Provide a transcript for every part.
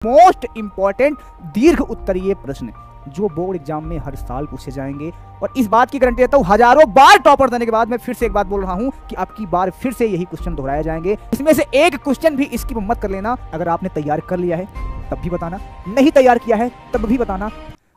Most important दीर्घ उत्तरीय प्रश्न जो बोर्ड एग्जाम में हर साल पूछे जाएंगे और इस बात की गारंटी देता हूं हजारों बार टॉपर देने के बाद मैं फिर से एक बात बोल रहा हूं कि आपकी बार फिर से यही क्वेश्चन दोहराए जाएंगे। इसमें से एक क्वेश्चन भी इसकी मत कर लेना। अगर आपने तैयार कर लिया है तब भी बताना, नहीं तैयार किया है तब भी बताना।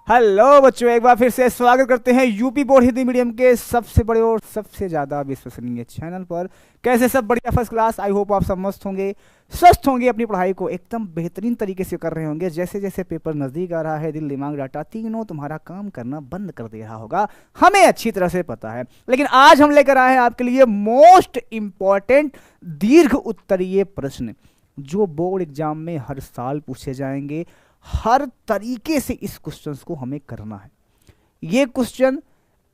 हेलो बच्चों, एक बार फिर से स्वागत करते हैं यूपी बोर्ड हिंदी मीडियम के सबसे बड़े और सबसे ज़्यादा विश्वसनीय चैनल पर। कैसे सब बढ़िया, फर्स्ट क्लास। आई होप आप सब मस्त होंगे, स्वस्थ होंगे, अपनी पढ़ाई को एकदम बेहतरीन तरीके से कर रहे होंगे। जैसे जैसे पेपर नज़दीक आ रहा है, दिल दिमाग डाटा तीनों तुम्हारा काम करना बंद कर दे रहा होगा, हमें अच्छी तरह से पता है। लेकिन आज हम लेकर आए हैं आपके लिए मोस्ट इम्पॉर्टेंट दीर्घ उत्तरीय प्रश्न जो बोर्ड एग्जाम में हर साल पूछे जाएंगे। हर तरीके से इस क्वेश्चन को हमें करना है। ये क्वेश्चन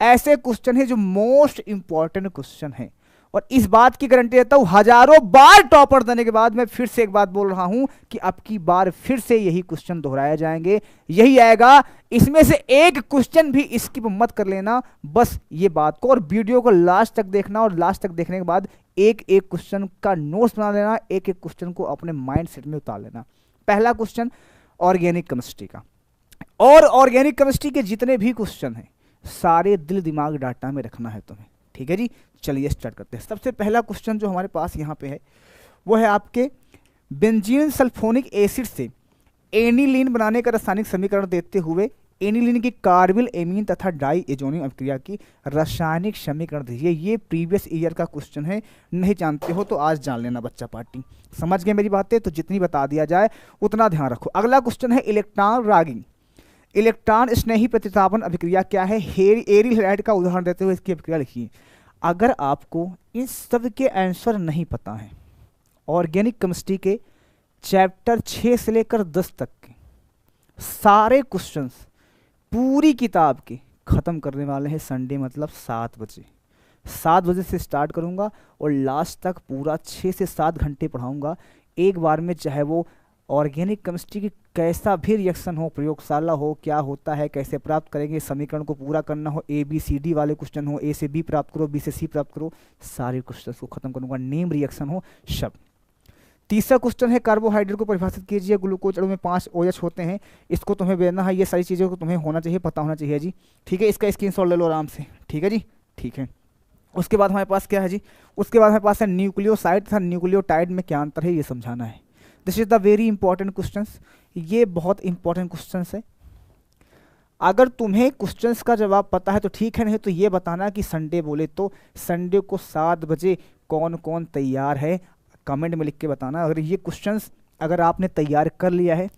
ऐसे क्वेश्चन है जो मोस्ट इंपॉर्टेंट क्वेश्चन है और इस बात की गारंटी देता हूं हजारों बार टॉपर देने के बाद मैं फिर से एक बात बोल रहा हूं कि अब की बार फिर से यही क्वेश्चन दोहराए जाएंगे, यही आएगा। इसमें से एक क्वेश्चन भी स्किप मत कर लेना, बस ये बात को, और वीडियो को लास्ट तक देखना और लास्ट तक देखने के बाद एक एक क्वेश्चन का नोट्स बना लेना, एक एक क्वेश्चन को अपने माइंड सेट में उतार लेना। पहला क्वेश्चन ऑर्गेनिक केमिस्ट्री का, और ऑर्गेनिक केमिस्ट्री के जितने भी क्वेश्चन हैं सारे दिल दिमाग डाटा में रखना है तुम्हें, ठीक है जी। चलिए स्टार्ट करते हैं। सबसे पहला क्वेश्चन जो हमारे पास यहाँ पे है वो है आपके बेंजीन सल्फोनिक एसिड से एनिलीन बनाने का रासायनिक समीकरण देते हुए एनिलीन की कार्बिल एमीन तथा डाई एजोनियम अभिक्रिया की रासायनिक समीकरण दीजिए। ये प्रीवियस ईयर का क्वेश्चन है, नहीं जानते हो तो आज जान लेना बच्चा पार्टी। समझ गए मेरी बातें? तो जितनी बता दिया जाए उतना ध्यान रखो। अगला क्वेश्चन है इलेक्ट्रॉन रैगिंग, इलेक्ट्रॉन स्नेही प्रतिस्थापन अभिक्रिया क्या है? एरिल हैलाइड का उदाहरण देते हुए इसकी अभिक्रिया लिखिए। अगर आपको इन सब के आंसर नहीं पता है, ऑर्गेनिक केमिस्ट्री के चैप्टर 6 से लेकर 10 तक के सारे क्वेश्चंस पूरी किताब के ख़त्म करने वाले हैं संडे, मतलब 7 बजे। 7 बजे से स्टार्ट करूंगा और लास्ट तक पूरा 6 से 7 घंटे पढ़ाऊंगा एक बार में। चाहे वो ऑर्गेनिक केमिस्ट्री की कैसा भी रिएक्शन हो, प्रयोगशाला हो, क्या होता है, कैसे प्राप्त करेंगे, समीकरण को पूरा करना हो, ABCD वाले क्वेश्चन हो, A से B प्राप्त करो, B से C प्राप्त करो, सारे क्वेश्चन को खत्म करूंगा। नेम रिएक्शन हो सब। तीसरा क्वेश्चन है कार्बोहाइड्रेट को परिभाषित कीजिए। ग्लूकोज अणु में 5 OH होते हैं, इसको तुम्हें देना है। ये सारी चीज़ों को तुम्हें होना चाहिए, पता होना चाहिए जी, ठीक है। इसका स्क्रीनशॉट ले लो आराम से, ठीक है जी, ठीक है। उसके बाद हमारे पास क्या है जी? उसके बाद हमारे पास है न्यूक्लियोसाइड तथा न्यूक्लियोटाइड में क्या अंतर है, ये समझाना है। This is the very important question. ये बहुत इंपॉर्टेंट क्वेश्चन है। अगर तुम्हें क्वेश्चंस का जवाब पता है तो ठीक है, नहीं तो ये बताना कि संडे बोले तो संडे को 7 बजे कौन कौन तैयार है, कमेंट में लिख के बताना। अगर ये क्वेश्चंस अगर आपने तैयार कर लिया है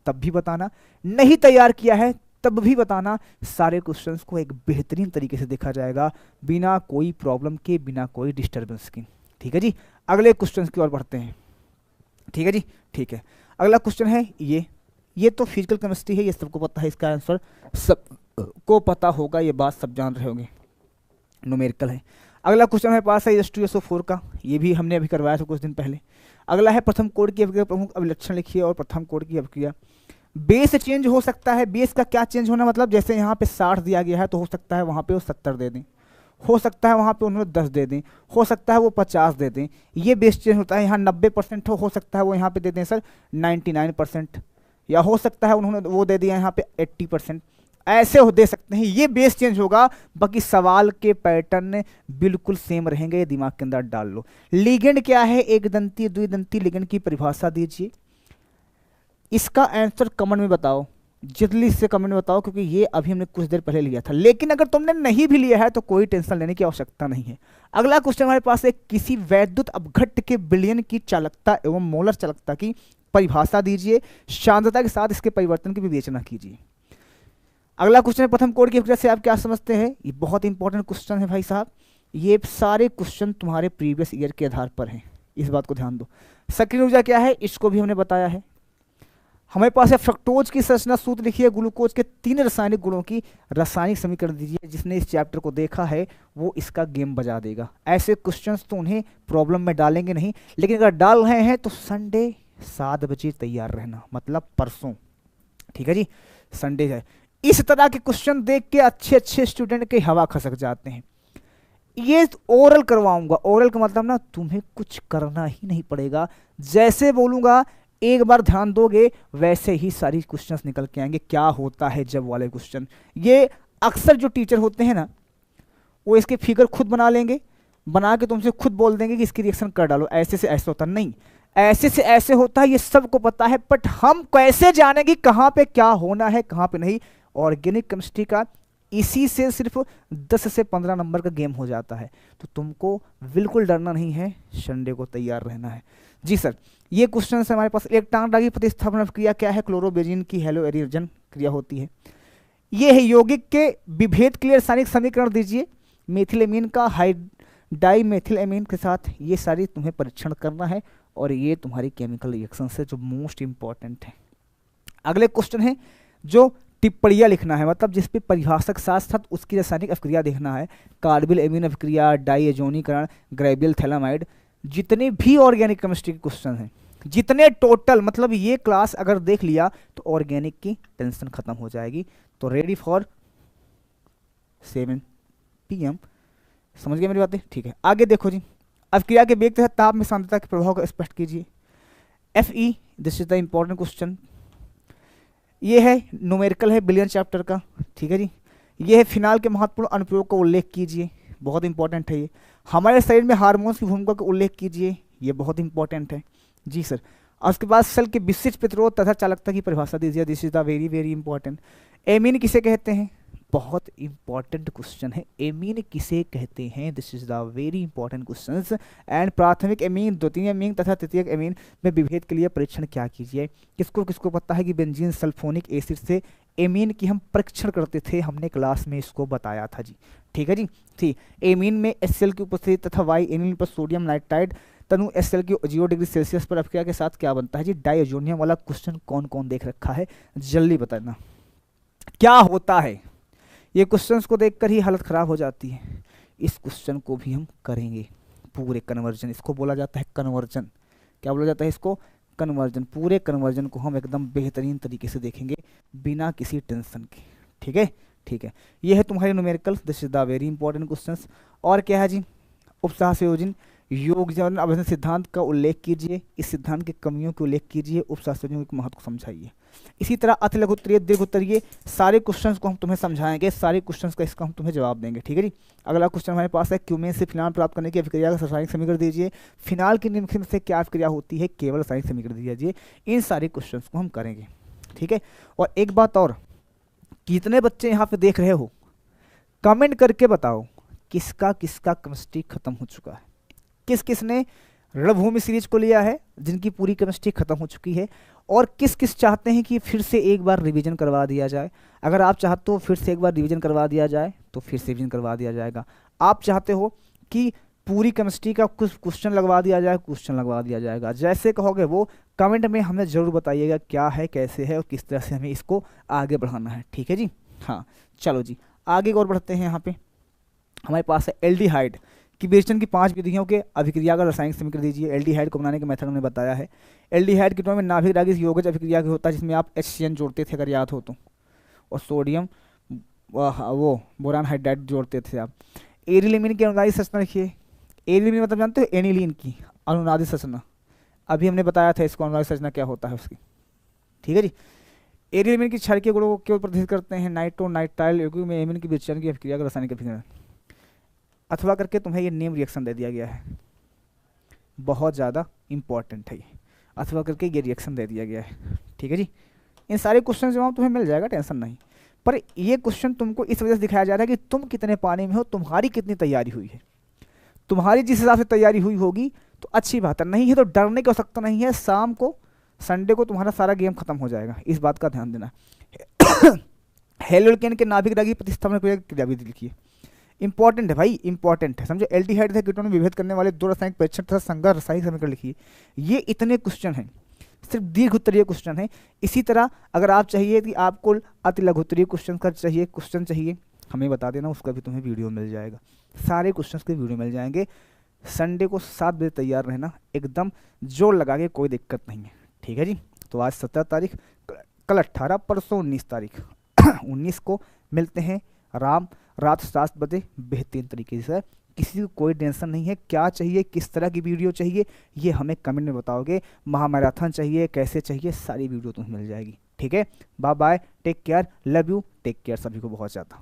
तब भी बताना, नहीं तैयार किया है तब भी बताना। सारे क्वेश्चंस को एक बेहतरीन तरीके से देखा जाएगा, बिना कोई प्रॉब्लम के, बिना कोई डिस्टर्बेंस के, ठीक है जी। अगले क्वेश्चंस की ओर बढ़ते हैं, ठीक है जी, ठीक है। अगला क्वेश्चन है ये तो फिजिकल केमिस्ट्री है, ये सबको पता है, इसका आंसर सबको पता होगा, ये बात सब जान रहे होंगे, न्यूमेरिकल है। अगला क्वेश्चन हमारे पास है H2SO4 का, ये भी हमने अभी करवाया था कुछ दिन पहले। अगला है प्रथम कोड की अभिक्रिया प्रमुख अभिलक्षण लिखिए और प्रथम कोड की अभिक्रिया। बेस चेंज हो सकता है, बेस का क्या चेंज होना, मतलब जैसे यहाँ पे 60 दिया गया है तो हो सकता है वहाँ पे वो 70 दे दें, हो सकता है वहाँ पे उन्होंने 10 दे दें, हो सकता है वो 50 दे दें। ये बेस चेंज होता है। यहाँ 90% हो सकता है वो यहाँ पे दे दें सर 99%, या हो सकता है उन्होंने वो दे दिया यहाँ पे 80%, ऐसे हो दे सकते हैं। ये बेस चेंज होगा, बाकी सवाल के पैटर्न बिल्कुल सेम रहेंगे, ये दिमाग के अंदर डाल लो। लिगेंड क्या है? एक दंती द्विदंती लिगेंड की परिभाषा दीजिए। इसका आंसर कमेंट में बताओ, जल्दी से कमेंट में बताओ, क्योंकि ये अभी हमने कुछ देर पहले लिया था। लेकिन अगर तुमने नहीं भी लिया है तो कोई टेंशन लेने की आवश्यकता नहीं है। अगला क्वेश्चन हमारे पास है किसी वैद्युत अपघट्ट के विलयन की चालकता एवं मोलर चालकता की परिभाषा दीजिए। शांतता के साथ इसके परिवर्तन की विवेचना कीजिए। अगला क्वेश्चन है प्रथम कोड की अभिक्रिया से आप क्या समझते हैं? ये बहुत इंपॉर्टेंट क्वेश्चन है भाई साहब। ये सारे क्वेश्चन तुम्हारे प्रीवियस ईयर के आधार पर हैं, इस बात को ध्यान दो। सक्रिय ऊर्जा क्या है, इसको भी हमने बताया है। हमारे पास है फ्रक्टोज की संरचना सूत्र लिखिए। ग्लूकोज के 3 रासायनिक गुणों की रासायनिक समीकरण दीजिए। जिसने इस चैप्टर को देखा है वो इसका गेम बजा देगा। ऐसे क्वेश्चंस तो उन्हें प्रॉब्लम में डालेंगे नहीं, लेकिन अगर डाल रहे हैं तो संडे 7 बजे तैयार रहना, मतलब परसों, ठीक है जी, संडे है। इस तरह के क्वेश्चन देख के अच्छे अच्छे स्टूडेंट के हवा खसक जाते हैं। ये ओरल करवाऊंगा, ओरल का मतलब ना तुम्हें कुछ करना ही नहीं पड़ेगा, जैसे बोलूंगा एक बार ध्यान दोगे वैसे ही सारी क्वेश्चंस निकल के आएंगे। क्या होता है जब वाले क्वेश्चन, ये अक्सर जो टीचर होते हैं ना वो इसके फिगर खुद बना लेंगे, बना के तुमसे खुद बोल देंगे कि इसकी रिएक्शन कर डालो, ऐसे से ऐसे होता नहीं, ऐसे से ऐसे होता है, ये सबको पता है, बट हम कैसे जाने कि कहाँ पे क्या होना है कहाँ पे नहीं। ऑर्गेनिक केमिस्ट्री का इसी से सिर्फ 10 से 15 नंबर का गेम हो जाता है। तो तुमको बिल्कुल डरना नहीं है, संडे को तैयार रहना है। जी सर, ये क्वेश्चन है हमारे पास। इलेक्ट्रॉन दागी प्रतिस्थापन क्रिया क्या है? क्लोरोबेंजीन की हेलो एडिशन क्रिया होती है। ये है यौगिक के विभेद के लिए रासायनिक समीकरण दीजिए। मेथिलेमीन का डाइमेथिलेमीन के साथ, ये सारी तुम्हें परीक्षण करना है और ये तुम्हारी केमिकल रिएक्शन से जो मोस्ट इंपॉर्टेंट है। अगले क्वेश्चन है जो टिप्पणियाँ लिखना है, मतलब जिस पे परिभाषा के साथ साथ उसकी रासायनिक अभिक्रिया देखना है। कार्बिल एमीन अभिक्रिया, डाइएजोनीकरण, ग्रेबियल थैलामाइड, जितने भी ऑर्गेनिक केमिस्ट्री के क्वेश्चन हैं, जितने टोटल, मतलब ये क्लास अगर देख लिया तो ऑर्गेनिक की टेंशन खत्म हो जाएगी। तो रेडी फॉर 7 PM। समझ गए मेरी बातें? ठीक है, आगे देखो जी। अभिक्रिया के वेग तथा ताप में सांद्रता के प्रभाव को स्पष्ट कीजिए। FE, this is the important question. ये है न्यूमेरिकल है बिलियन चैप्टर का, ठीक है जी। ये है फिनाल के महत्वपूर्ण अनुप्रयोग का उल्लेख कीजिए, बहुत इंपॉर्टेंट है ये। हमारे शरीर में हार्मोन्स की भूमिका का उल्लेख कीजिए, ये बहुत इंपॉर्टेंट है जी सर। और उसके बाद सेल के विशिष्ट प्रतिरोध तथा चालकता की परिभाषा दीजिए, this is the very very important. Amine किसे कहते हैं? बहुत इंपॉर्टेंट क्वेश्चन है, एमीन किसे कहते हैं? This is the very important question. And प्राथमिक एमीन, द्वितीय एमीन तथा तृतीयक एमीन में विभेद के लिए परीक्षण क्या कीजिए? किसको किसको पता है कि बेंजीन सल्फोनिक एसिड से एमीन की हम परीक्षण करते थे, हमने क्लास में इसको बताया था जी, ठीक है जी। ठीक, एमीन में HCl की उपस्थिति तथा वाई एनिल पर सोडियम नाइट्राइड तनु HCl की 0 डिग्री सेल्सियस पर अभिक्रिया के साथ क्या बनता है जी? डाइएजोनियम वाला क्वेश्चन कौन कौन देख रखा है जल्दी बताना, क्या होता है? ये क्वेश्चंस को देखकर ही हालत खराब हो जाती है। इस क्वेश्चन को भी हम करेंगे पूरे कन्वर्जन, इसको बोला जाता है कन्वर्जन। क्या बोला जाता है इसको? कन्वर्जन। पूरे कन्वर्जन को हम एकदम बेहतरीन तरीके से देखेंगे बिना किसी टेंशन के, ठीक है? ठीक है, ये है तुम्हारे numerical, this is the very important questions. और क्या है जी? उपसह संयोजन योगजन अभिन्न सिद्धांत का उल्लेख कीजिए, इस सिद्धांत की कमियों के उल्लेख कीजिए, उपसह संयोजन के महत्व को समझाइए। इसी तरह अति लघु उत्तरीय, दीर्घ उत्तरीय, सारे क्वेश्चंस को हम तुम्हें समझाएंगे, सारे क्वेश्चंस का इसका हम तुम्हें जवाब देंगे, ठीक है जी। अगला क्वेश्चन हमारे पास है, क्यूमेन से फिनाल प्राप्त करने की अभिक्रिया का रासायनिक समीकरण दीजिए। फिनाल की निम्नलिखित से क्या अभिक्रिया होती है? केवल रासायनिक समीकरण दीजिए। इन सारे क्वेश्चन को हम करेंगे, ठीक है। और एक बात और, कितने बच्चे यहाँ पे देख रहे हो, कमेंट करके बताओ किसका किसका केमिस्ट्री खत्म हो चुका है, किस किस ने रणभूमि सीरीज को लिया है जिनकी पूरी केमिस्ट्री खत्म हो चुकी है, और किस किस चाहते हैं कि फिर से एक बार रिवीजन करवा दिया जाए। अगर आप चाहते हो फिर से एक बार रिवीजन करवा दिया जाए तो फिर से रिवीजन करवा दिया जाएगा। आप चाहते हो कि पूरी केमिस्ट्री का कुछ क्वेश्चन लगवा दिया जाए, क्वेश्चन लगवा दिया जाएगा। जैसे कहोगे वो कमेंट में हमें ज़रूर बताइएगा क्या है, कैसे है और किस तरह से हमें इसको आगे बढ़ाना है, ठीक है जी। हाँ चलो जी, आगे और बढ़ते हैं। यहाँ पे हमारे पास है एल्डिहाइड की विवेचन की 5 विधियों के अभिक्रिया का रासायनिक समीकरण दीजिए। एल्डिहाइड को बनाने के मेथड हमने बताया है। एल्डिहाइड कीटोन में नाभिक रागी योगज अभिक्रिया की होता है, जिसमें आप HCN जोड़ते थे अगर याद हो तो, और सोडियम वो बोरान हाइड्राइड जोड़ते थे आप। एरिलीन की अनुनादित संरचना लिखिए। एरिलीन मतलब जानते हो? एनिलीन की अनुनादित संरचना, अभी हमने बताया था इसको, अनुनादित संरचना क्या होता है उसकी, ठीक है जी। एरिलीन की क्षारीय गुणों को क्यों प्रदर्शित करते हैं? नाइट्रो नाइट्राइल यौगिक में एमीन की विचलन की अभिक्रिया का रासायनिक अभिक्रिया। अथवा करके तुम्हें ये नेम रिएक्शन दे दिया गया है, बहुत ज़्यादा इंपॉर्टेंट है ये, अथवा करके ये रिएक्शन दे दिया गया है, ठीक है जी। इन सारे क्वेश्चन जवाब तुम्हें मिल जाएगा, टेंशन नहीं। पर ये क्वेश्चन तुमको इस वजह से दिखाया जा रहा है कि तुम कितने पानी में हो, तुम्हारी कितनी तैयारी हुई है। तुम्हारी जिस हिसाब से तैयारी हुई होगी तो अच्छी बात है, नहीं है तो डरने की आवश्यकता नहीं है। शाम को संडे को तुम्हारा सारा गेम खत्म हो जाएगा, इस बात का ध्यान देना। हेलोल्केन के नाभिक रागी प्रतिस्थापन क्रिया विधि लिखिए। इंपॉर्टेंट है भाई, इंपॉर्टेंट है, समझो। एल्डिहाइड तथा कीटोन में विभेद करने वाले 2 रासायनिक परीक्षण तथा संगत रासायनिक समीकरण लिखिए। ये इतने क्वेश्चन हैं, सिर्फ दीर्घ उत्तरीय क्वेश्चन है। इसी तरह अगर आप चाहिए कि आपको अति लघु उत्तरीय क्वेश्चन का क्वेश्चन चाहिए, हमें बता देना, उसका भी तुम्हें वीडियो मिल जाएगा। सारे क्वेश्चन के वीडियो मिल जाएंगे। संडे को 7 बजे तैयार रहना, एकदम जोर लगा के, कोई दिक्कत नहीं है, ठीक है जी। तो आज 17 तारीख, कल 18, परसों 19 तारीख 19 को मिलते हैं रात 7 बजे बेहतरीन तरीके से किसी को कोई टेंशन नहीं है। क्या चाहिए, किस तरह की वीडियो चाहिए, ये हमें कमेंट में बताओगे। महामैराथन चाहिए, कैसे चाहिए, सारी वीडियो तुम्हें मिल जाएगी। ठीक है, bye bye, take care, love you, take care सभी को बहुत ज़्यादा।